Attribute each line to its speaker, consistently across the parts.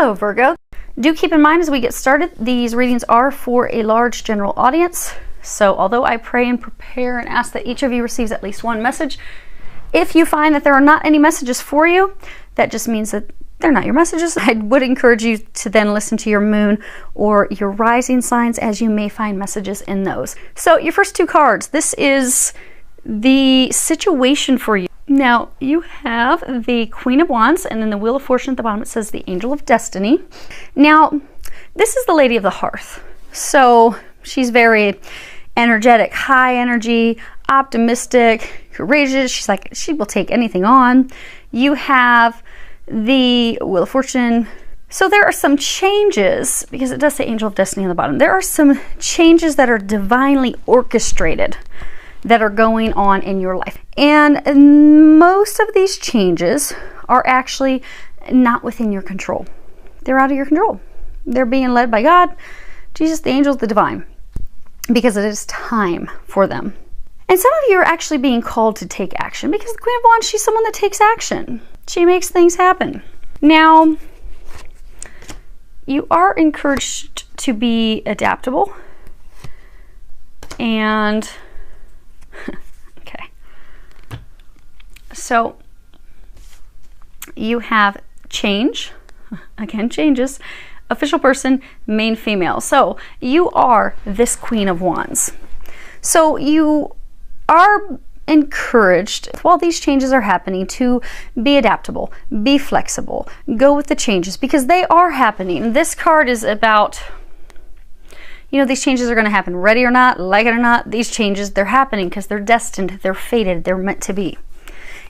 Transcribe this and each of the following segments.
Speaker 1: Hello, Virgo. Do keep in mind as we get started, these readings are for a large general audience. So although I pray and prepare and ask that each of you receives at least one message, if you find that there are not any messages for you, that just means that they're not your messages. I would encourage you to then listen to your moon or your rising signs, as you may find messages in those. So your first two cards, this is the situation for you. Now you have the Queen of Wands, and then the Wheel of Fortune at the bottom, it says the Angel of Destiny. Now this is the Lady of the Hearth. So she's very energetic, high energy, optimistic, courageous. She's like, she will take anything on. You have the Wheel of Fortune. So there are some changes, because it does say Angel of Destiny on the bottom. There are some changes that are divinely orchestrated that are going on in your life. And most of these changes are actually not within your control. They're out of your control. They're being led by God, Jesus, the angels, the divine, because it is time for them. And some of you are actually being called to take action, because the Queen of Wands, she's someone that takes action. She makes things happen. Now, you are encouraged to be adaptable. And, okay. So, you have change. Again, changes. Official person, main female. So, you are this Queen of Wands. So, you are encouraged, while these changes are happening, to be adaptable, be flexible, go with the changes, because they are happening. This card is about, you know, these changes are going to happen. Ready or not, like it or not, these changes, they're happening because they're destined, they're fated, they're meant to be.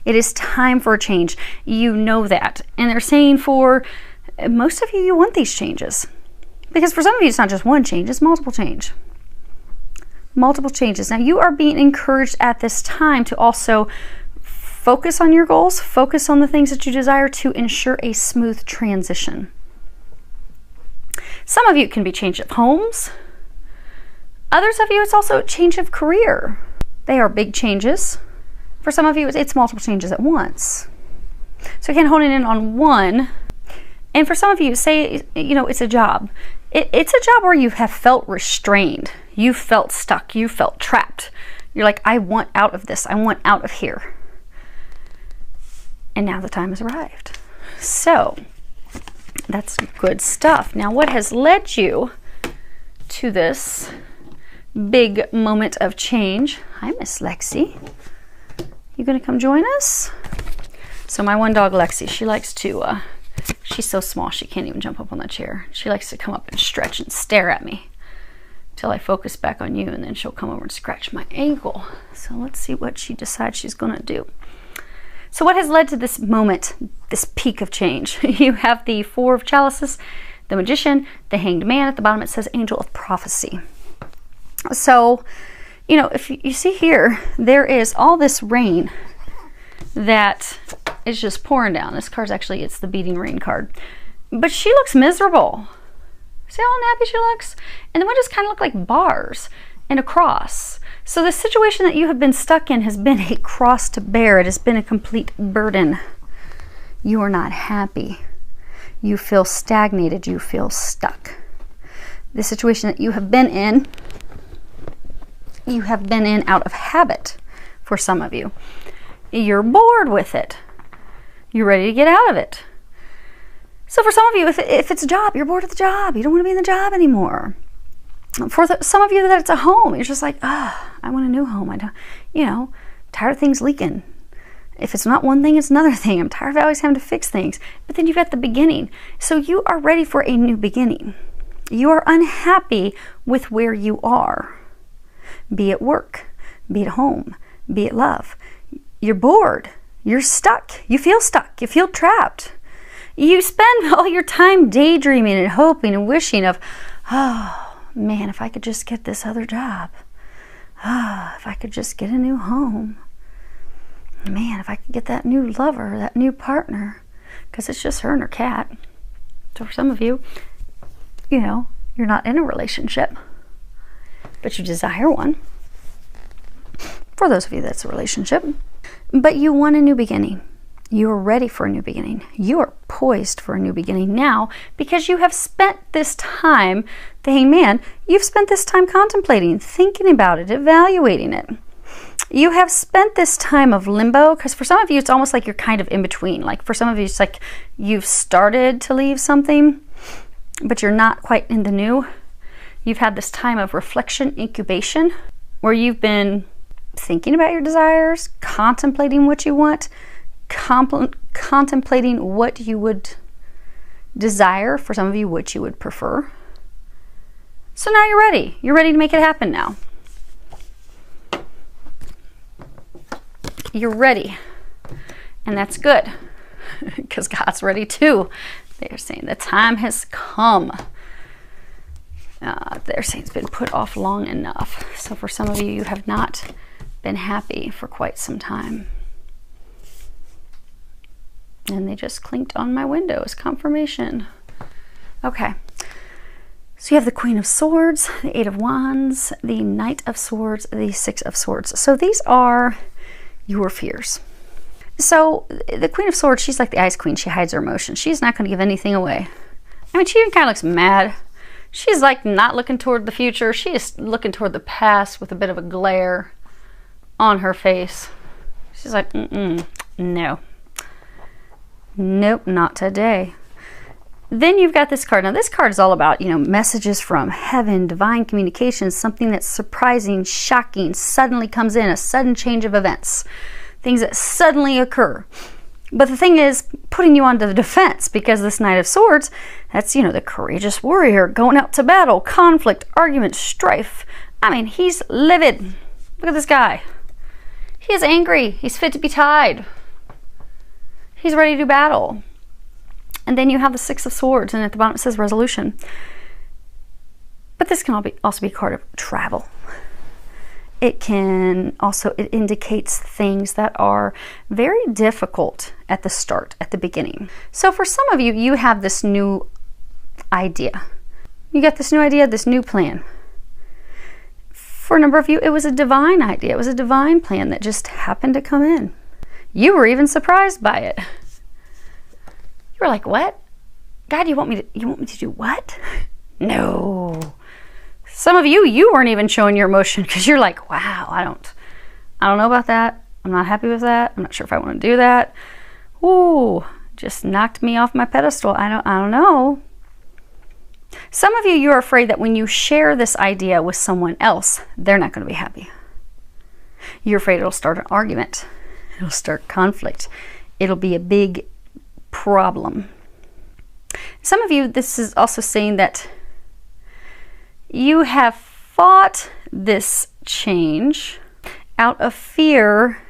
Speaker 1: It is time for a change. You know that. And they're saying for most of you, you want these changes. Because for some of you, it's not just one change, it's multiple change. Multiple changes. Now you are being encouraged at this time to also focus on your goals, focus on the things that you desire to ensure a smooth transition. Some of you, it can be change of homes. Others of you, it's also a change of career. They are big changes. For some of you, it's multiple changes at once. So again, honing in on one. And for some of you, say, you know, it's a job. It's a job where you have felt restrained. You felt stuck. You felt trapped. You're like, I want out of this. I want out of here. And now the time has arrived. So that's good stuff. Now, what has led you to this big moment of change? Hi, Miss Lexi. You gonna come join us? So my one dog, Lexi, she likes to, she's so small she can't even jump up on the chair. She likes to come up and stretch and stare at me till I focus back on you, and then she'll come over and scratch my ankle. So let's see what she decides she's gonna do. So what has led to this moment, this peak of change? You have the Four of Chalices, the Magician, the Hanged Man. At the bottom it says Angel of Prophecy. So, you know, if you see here, there is all this rain that is just pouring down. This card's actually, it's the beating rain card. But she looks miserable. See how unhappy she looks? And the windows kind of look like bars and a cross. So the situation that you have been stuck in has been a cross to bear. It has been a complete burden. You are not happy. You feel stagnated. You feel stuck. The situation that you have been in out of habit for some of you. You're bored with it. You're ready to get out of it. So for some of you, if it's a job, you're bored of the job. You don't want to be in the job anymore. For some of you, that it's a home. You're just like, I want a new home. I don't, you know, tired of things leaking. If it's not one thing, it's another thing. I'm tired of always having to fix things. But then you've got the beginning. So you are ready for a new beginning. You are unhappy with where you are. Be it work, be it home, be it love. You're bored. You're stuck. You feel trapped. You spend all your time daydreaming and hoping and wishing of, oh man, if I could just get this other job. Oh, if I could just get a new home. Man, if I could get that new lover, that new partner. Because it's just her and her cat. So for some of you, you know, you're not in a relationship, but you desire one. For those of you that's a relationship. But you want a new beginning. You are ready for a new beginning. You are poised for a new beginning now because you have spent this time, the Hangman, you've spent this time contemplating, thinking about it, evaluating it. You have spent this time of limbo, because for some of you, it's almost like you're kind of in between. Like for some of you, it's like you've started to leave something, but you're not quite in the new. You've had this time of reflection, incubation, where you've been thinking about your desires, contemplating what you want, contemplating what you would desire, for some of you, what you would prefer. So now you're ready. You're ready to make it happen now. You're ready. And that's good because God's ready too. They're saying the time has come. They're saying it's been put off long enough. So for some of you, you have not been happy for quite some time. And they just clinked on my window as confirmation. Okay. So you have the Queen of Swords, the Eight of Wands, the Knight of Swords, the Six of Swords. So these are your fears. So the Queen of Swords, she's like the Ice Queen. She hides her emotions. She's not going to give anything away. I mean, she even kind of looks mad. She's like not looking toward the future. She is looking toward the past with a bit of a glare on her face. She's like, no. Nope, not today. Then you've got this card. Now this card is all about, messages from heaven, divine communications, something that's surprising, shocking, suddenly comes in, a sudden change of events, things that suddenly occur. But the thing is, putting you on the defense, because this Knight of Swords, that's, the courageous warrior going out to battle, conflict, argument, strife. I mean, he's livid. Look at this guy. He is angry. He's fit to be tied. He's ready to battle. And then you have the Six of Swords, and at the bottom it says resolution. But this can also be a card of travel. It indicates things that are very difficult at the start, at the beginning. So for some of you, you have this new idea. You got this new idea, this new plan. For a number of you, it was a divine idea. It was a divine plan that just happened to come in. You were even surprised by it. You were like, what? God, you want me to do what? No. Some of you, you weren't even showing your emotion because you're like, wow, I don't know about that. I'm not happy with that. I'm not sure if I want to do that. Ooh, just knocked me off my pedestal. I don't know. Some of you, you're afraid that when you share this idea with someone else, they're not going to be happy. You're afraid it'll start an argument. It'll start conflict. It'll be a big problem. Some of you, this is also saying that you have fought this change out of fear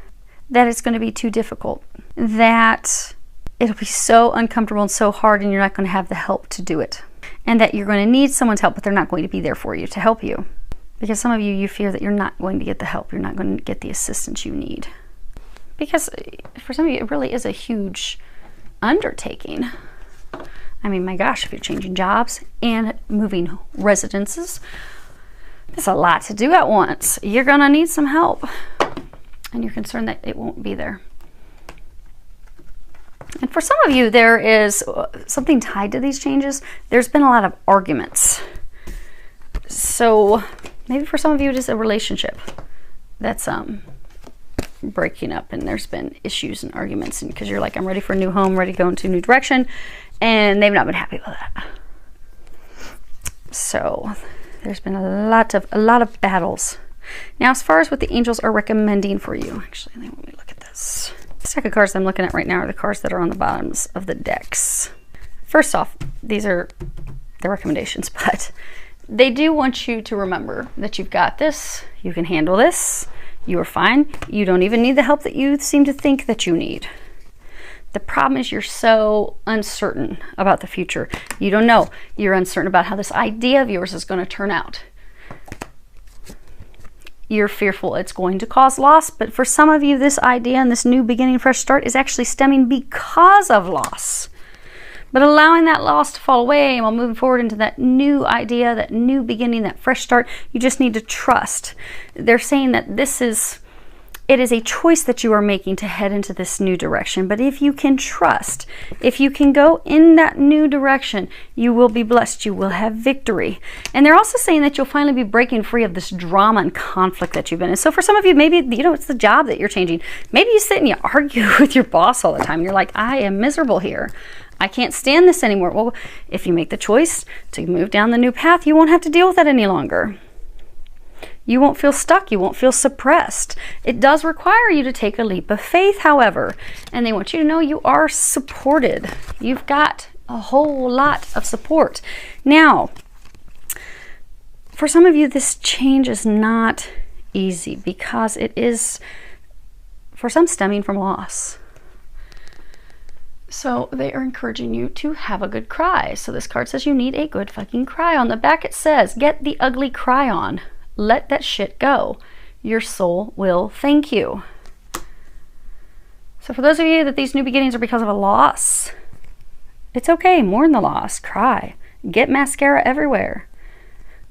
Speaker 1: that it's going to be too difficult, that it'll be so uncomfortable and so hard and you're not going to have the help to do it, and that you're going to need someone's help, but they're not going to be there for you to help you. Because some of you, you fear that you're not going to get the help, you're not going to get the assistance you need. Because for some of you, it really is a huge undertaking. I mean, my gosh, if you're changing jobs and moving residences, there's a lot to do at once. You're going to need some help. And you're concerned that it won't be there. And for some of you, there is something tied to these changes. There's been a lot of arguments. So maybe for some of you, it is a relationship that's breaking up, and there's been issues and arguments, and because you're like, I'm ready for a new home, ready to go into a new direction, and they've not been happy with that. So there's been a lot of battles. Now, as far as what the angels are recommending for you, actually, let me look at this. The stack of cards I'm looking at right now are the cards that are on the bottoms of the decks. First off, these are the recommendations, but they do want you to remember that you've got this, you can handle this, you are fine, you don't even need the help that you seem to think that you need. The problem is you're so uncertain about the future. You don't know. You're uncertain about how this idea of yours is going to turn out. You're fearful it's going to cause loss, but for some of you, this idea and this new beginning, fresh start is actually stemming because of loss. But allowing that loss to fall away while moving forward into that new idea, that new beginning, that fresh start, you just need to trust. They're saying that this is It is a choice that you are making to head into this new direction. But if you can trust, if you can go in that new direction, you will be blessed. You will have victory. And they're also saying that you'll finally be breaking free of this drama and conflict that you've been in. So for some of you, maybe, you know, it's the job that you're changing. Maybe you sit and you argue with your boss all the time. You're like, I am miserable here. I can't stand this anymore. Well, if you make the choice to move down the new path, you won't have to deal with that any longer. You won't feel stuck. You won't feel suppressed. It does require you to take a leap of faith, however, and they want you to know you are supported. You've got a whole lot of support. Now, for some of you, this change is not easy because it is, for some, stemming from loss. So they are encouraging you to have a good cry. So this card says you need a good fucking cry. On the back it says, get the ugly cry on. Let that shit go. Your soul will thank you. So for those of you that these new beginnings are because of a loss, it's okay. Mourn the loss. Cry. Get mascara everywhere.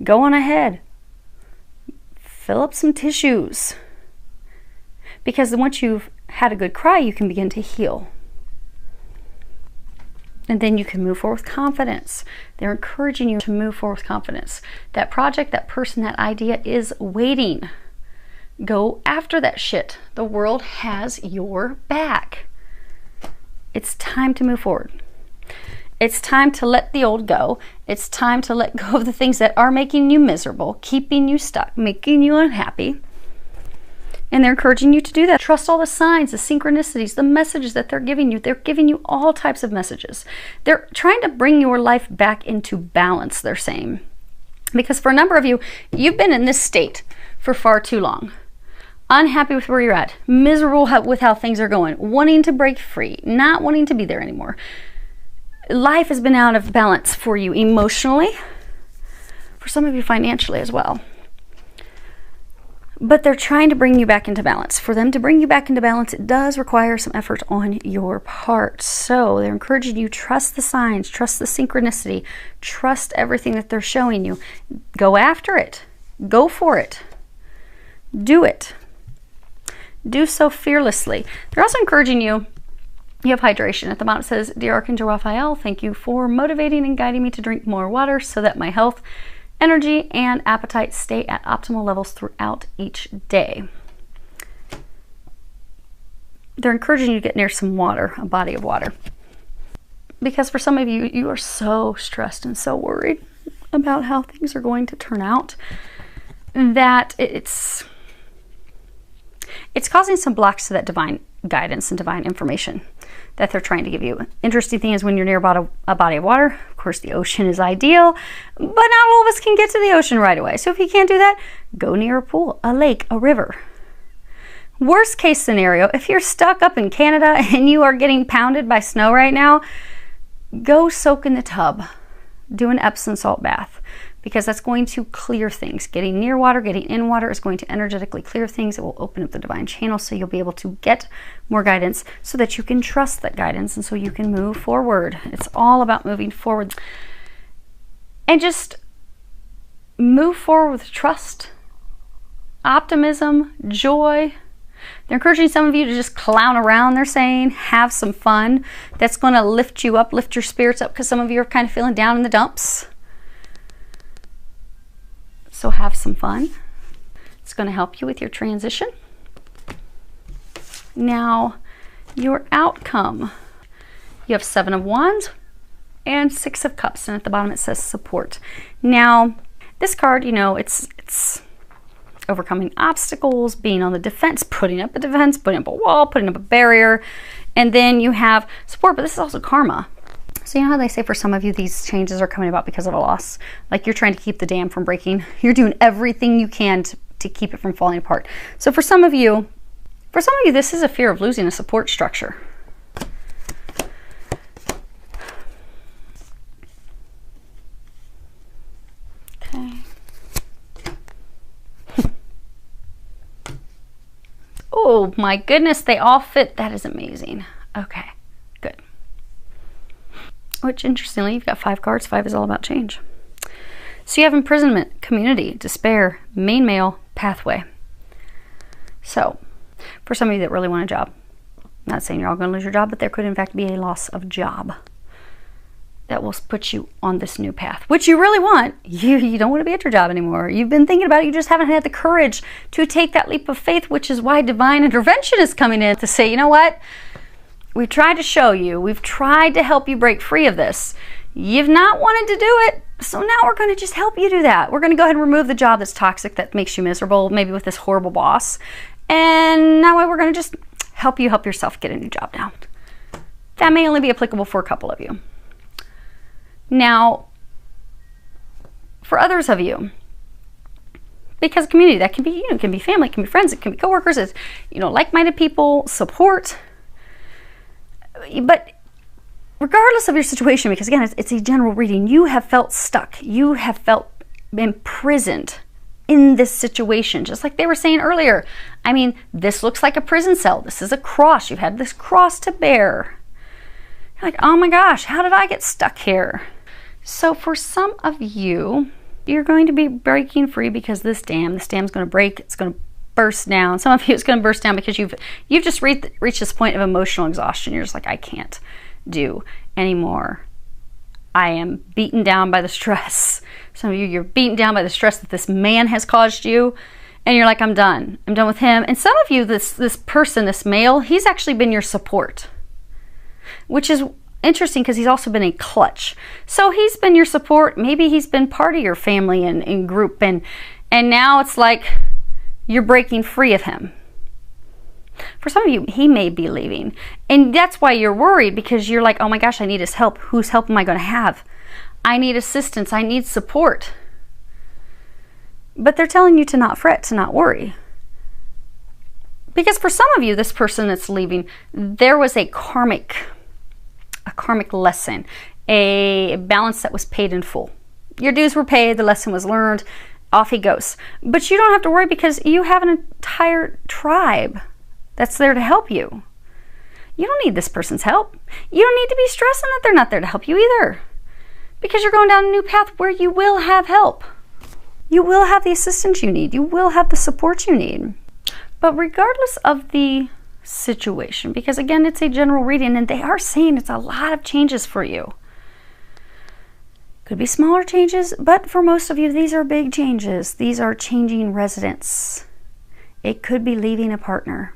Speaker 1: Go on ahead. Fill up some tissues. Because once you've had a good cry, you can begin to heal. And then you can move forward with confidence. They're encouraging you to move forward with confidence. That project, that person, that idea is waiting. Go after that shit. The world has your back. It's time to move forward. It's time to let the old go. It's time to let go of the things that are making you miserable, keeping you stuck, making you unhappy. And they're encouraging you to do that. Trust all the signs, the synchronicities, the messages that they're giving you. They're giving you all types of messages. They're trying to bring your life back into balance, they're saying. Because for a number of you, you've been in this state for far too long. Unhappy with where you're at, miserable with how things are going, wanting to break free, not wanting to be there anymore. Life has been out of balance for you emotionally, for some of you financially as well. But they're trying to bring you back into balance. For them to bring you back into balance, it does require some effort on your part. So they're encouraging you, trust the signs, trust the synchronicity, trust everything that they're showing you. Go after it. Go for it. Do it. Do so fearlessly. They're also encouraging you, you have hydration. At the bottom it says, Dear Archangel Raphael, thank you for motivating and guiding me to drink more water so that my health, energy, and appetite stay at optimal levels throughout each day. They're encouraging you to get near some water, a body of water. Because for some of you, you are so stressed and so worried about how things are going to turn out that it's causing some blocks to that divine guidance and divine information that they're trying to give you. Interesting thing is when you're near about a body of water, of course the ocean is ideal, but not all of us can get to the ocean right away. So if you can't do that, go near a pool, a lake, a river. Worst case scenario, if you're stuck up in Canada and you are getting pounded by snow right now, go soak in the tub. Do an Epsom salt bath, because that's going to clear things. Getting near water, getting in water is going to energetically clear things. It will open up the divine channel, so you'll be able to get more guidance so that you can trust that guidance and so you can move forward. It's all about moving forward. And just move forward with trust, optimism, joy. They're encouraging some of you to just clown around, they're saying. Have some fun. That's going to lift you up, lift your spirits up, because some of you are kind of feeling down in the dumps. So have some fun. It's going to help you with your transition. Now, your outcome. You have 7 of Wands and 6 of Cups, and at the bottom it says support. Now, this card, you know, it's overcoming obstacles, being on the defense, putting up a defense, putting up a wall, putting up a barrier, and then you have support, but this is also karma. So you know how they say for some of you these changes are coming about because of a loss? Like you're trying to keep the dam from breaking. You're doing everything you can to keep it from falling apart. So for some of you, this is a fear of losing a support structure. Okay. Oh my goodness, they all fit. That is amazing. Okay, good. Which, interestingly, you've got 5 cards. 5 is all about change. So you have imprisonment, community, despair, main male, pathway. So For some of you that really want a job. Not saying you're all going to lose your job, but there could in fact be a loss of job that will put you on this new path, which you really want. You don't want to be at your job anymore. You've been thinking about it. You just haven't had the courage to take that leap of faith, which is why divine intervention is coming in to say, you know what? We've tried to show you. We've tried to help you break free of this. You've not wanted to do it. So now we're going to just help you do that. We're going to go ahead and remove the job that's toxic, that makes you miserable, maybe with this horrible boss. And now we're going to just help you help yourself get a new job now. That may only be applicable for a couple of you. Now, for others of you, because community, that can be, it can be family, it can be friends, it can be coworkers, it's, like-minded people, support. But regardless of your situation, because again, it's a general reading, you have felt stuck. You have felt imprisoned in this situation, just like they were saying earlier. I mean, this looks like a prison cell. This is a cross. You've had this cross to bear. You're like, oh my gosh, how did I get stuck here? So for some of you, you're going to be breaking free because this dam's going to break. It's going to burst down. Some of you, it's going to burst down because you've just reached this point of emotional exhaustion. You're just like, I can't do anymore. I am beaten down by the stress. Some of you, you're beaten down by the stress that this man has caused you. And you're like, I'm done. I'm done with him. And some of you, this person, this male, he's actually been your support. Which is interesting because he's also been a clutch. So he's been your support. Maybe he's been part of your family and group. And now it's like you're breaking free of him. For some of you, he may be leaving. And that's why you're worried, because you're like, oh my gosh, I need his help. Whose help am I going to have? I need assistance. I need support. But they're telling you to not fret, to not worry. Because for some of you, this person that's leaving, there was a karmic lesson, a balance that was paid in full. Your dues were paid, the lesson was learned, off he goes. But you don't have to worry because you have an entire tribe that's there to help you. You don't need this person's help. You don't need to be stressing that they're not there to help you either. Because you're going down a new path where you will have help. You will have the assistance you need. You will have the support you need. But regardless of the situation, because again, it's a general reading and they are saying it's a lot of changes for you. Could be smaller changes, but for most of you, these are big changes. These are changing residence. It could be leaving a partner.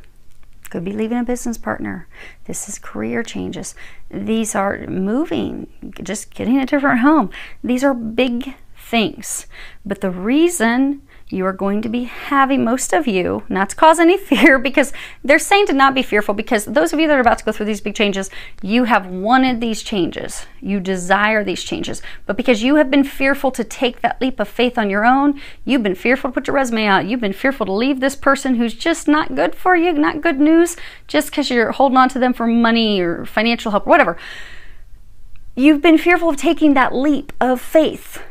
Speaker 1: Could be leaving a business partner. This is career changes. These are moving, just getting a different home. These are big things. But the reason you are going to be having, most of you, not to cause any fear, because they're saying to not be fearful, because those of you that are about to go through these big changes, you have wanted these changes. You desire these changes. But because you have been fearful to take that leap of faith on your own, you've been fearful to put your resume out, you've been fearful to leave this person who's just not good for you, not good news, just because you're holding on to them for money or financial help or whatever. You've been fearful of taking that leap of faith.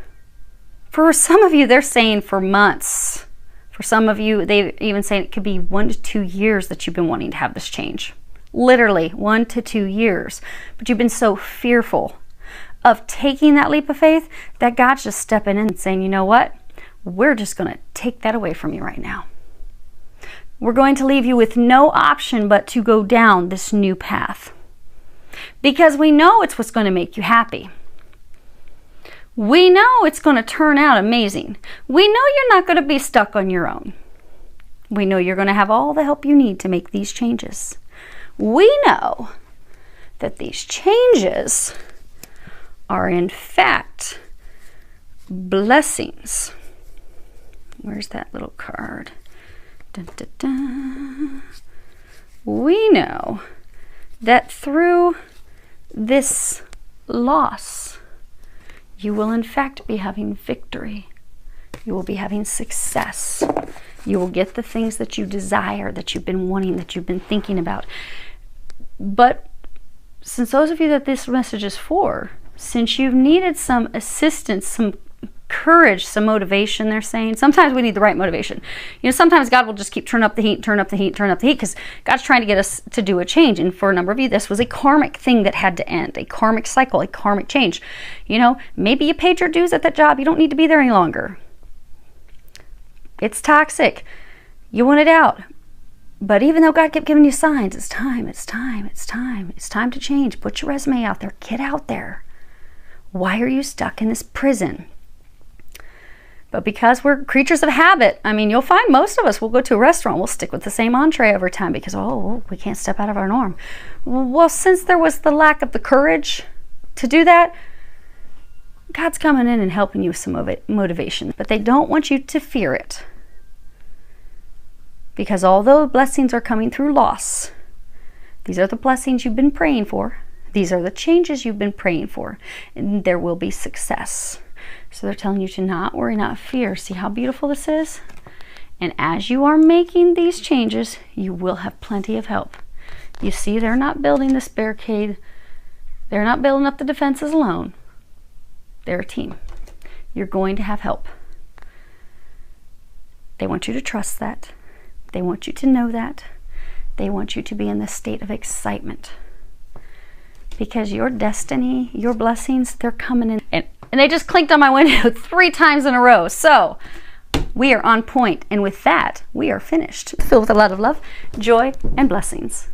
Speaker 1: For some of you, they're saying for months. For some of you, they even say it could be 1 to 2 years that you've been wanting to have this change. Literally 1 to 2 years. But you've been so fearful of taking that leap of faith that God's just stepping in and saying, you know what? We're just going to take that away from you right now. We're going to leave you with no option but to go down this new path. Because we know it's what's going to make you happy. We know it's going to turn out amazing. We know you're not going to be stuck on your own. We know you're going to have all the help you need to make these changes. We know that these changes are in fact blessings. Where's that little card? Dun, dun, dun. We know that through this loss, you will in fact be having victory. You will be having success. You will get the things that you desire, that you've been wanting, that you've been thinking about. But since those of you that this message is for, since you've needed some assistance, some courage, some motivation, they're saying. Sometimes we need the right motivation. Sometimes God will just keep turn up the heat, because God's trying to get us to do a change. And for a number of you, this was a karmic thing that had to end, a karmic cycle, a karmic change. Maybe you paid your dues at that job. You don't need to be there any longer. It's toxic. You want it out. But even though God kept giving you signs, it's time, it's time, it's time. It's time to change. Put your resume out there. Get out there. Why are you stuck in this prison? But because we're creatures of habit, I mean, you'll find most of us will go to a restaurant, we'll stick with the same entree over time because, oh, we can't step out of our norm. Well, since there was the lack of the courage to do that, God's coming in and helping you with some motivation. But they don't want you to fear it. Because although blessings are coming through loss, these are the blessings you've been praying for. These are the changes you've been praying for. And there will be success. So they're telling you to not worry, not fear. See how beautiful this is? And as you are making these changes, you will have plenty of help. You see, they're not building this barricade. They're not building up the defenses alone. They're a team. You're going to have help. They want you to trust that. They want you to know that. They want you to be in this state of excitement. Because your destiny, your blessings, they're coming in. And they just clinked on my window 3 times in a row. So we are on point. And with that, we are finished. Filled with a lot of love, joy, and blessings.